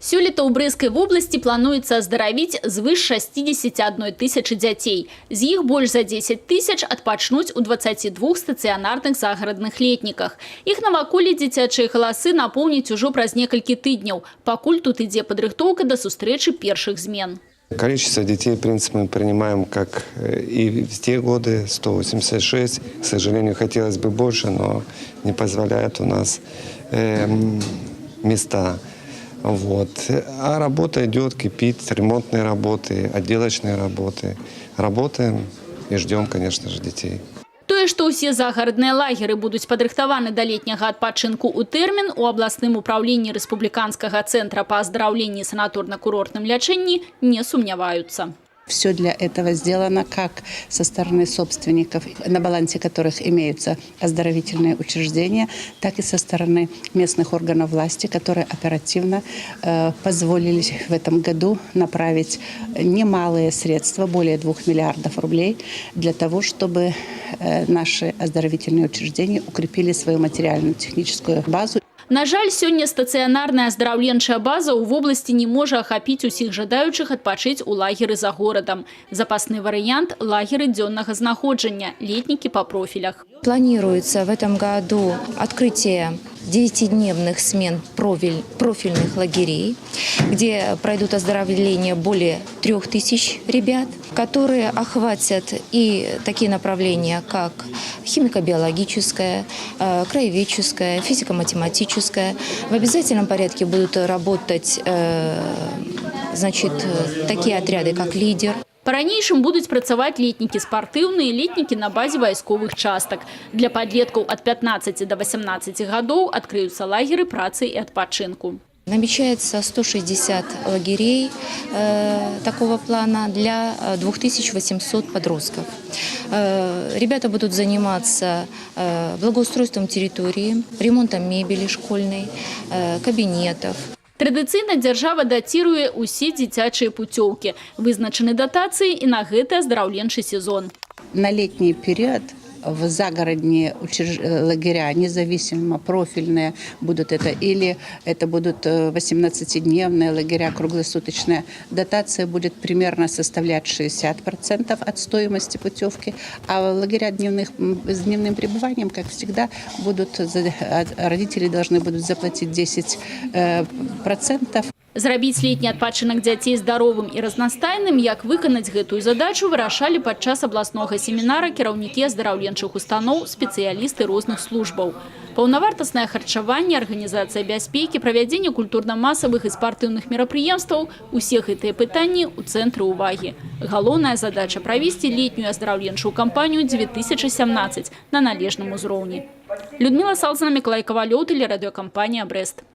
Сёлета ў Брэскай вобласці плануецца аздаравіць звыш 61 тысячы дзяцей. З іх больш за 10 тысяч адпачнуць у 22 стацыянарных загарадных летніках. Іх наваколе дзіцячыя галасы напоўніць ужо праз некалькі тыдняў. Пакуль тут ідзе падрыхтоўка да сустрэчы першых змен. Количество детей, в принципе, мы принимаем, как и в те годы, 186. К сожалению, хотелось бы больше, но не позволяют у нас места. Вот. А работа идет, кипит, ремонтные работы, отделочные работы. Работаем и ждем, конечно же, детей. Тое, што ўсе загарадныя лагеры будуць падрыхтаваны да летняга адпачынку ў тэрмін, у абласным управленні Рэспубліканскага цэнтра па аздараўленні і санаторна-курортным лячэнні не сумняваюцца. Все для этого сделано как со стороны собственников, на балансе которых имеются оздоровительные учреждения, так и со стороны местных органов власти, которые оперативно позволили в этом году направить немалые средства, более 2 миллиардов рублей, для того, чтобы наши оздоровительные учреждения укрепили свою материально-техническую базу. На жаль, сёння стацыянарная аздараўленчая база ў вобласці не можа ахапіць усіх жадаючых адпачыць у лагеры за горадам. Запасны варыянт – лагеры дзённага знаходжання, летнікі па профилях. Планируется в этом году открытие 9-дневных смен профильных лагерей, где пройдут оздоровление более 3000 ребят, которые охватят и такие направления, как химико-биологическое, краеведческое, физико-математическое. В обязательном порядке будут работать такие отряды, как «Лидер». Па-ранейшым будуць працаваць летнікі спартыўныя, летнікі на базе вайсковых частак. Для падлеткаў ад 15 до 18 гадоў адкрыюцца лагеры працы і адпачынку. Намечается 160 лагерей такого плана для 2800 подростков. Ребята будут заниматься благоустройством территории, ремонтом мебели школьной, кабинетов. Традыцыйна дзяржава датируе ўсе дзіцячыя путёўкі. Вызначаны датацыі і на гэты аздараўленчы сезон. На летний период в загородные лагеря, независимо профильные будут это, или это будут 18-дневные лагеря, круглосуточные. Дотация будет примерно составлять 60% от стоимости путевки, а лагеря с дневным пребыванием, как всегда, родители должны будут заплатить 10%. Зрабіць летні адпачынак дзяцей здаровым і разнастайным, як выканаць гэтую задачу, вырашалі падчас абласнога семінара кіраўнікі аздараўленчых устаноў, спецыялісты розных службаў. Паўнавартаснае харчаванне, арганізацыя бяспекі, правядзенне культурна-масавых і спартыўных мерапрыемстваў – усе гэтыя пытанні ў цэнтры ўвагі. Галоўная задача – правесці летнюю аздараўленчую кампанію 2017 на належным узроўні. Людмила Салзана, Миколай Ковалёў, телерадиокомпания «Брест».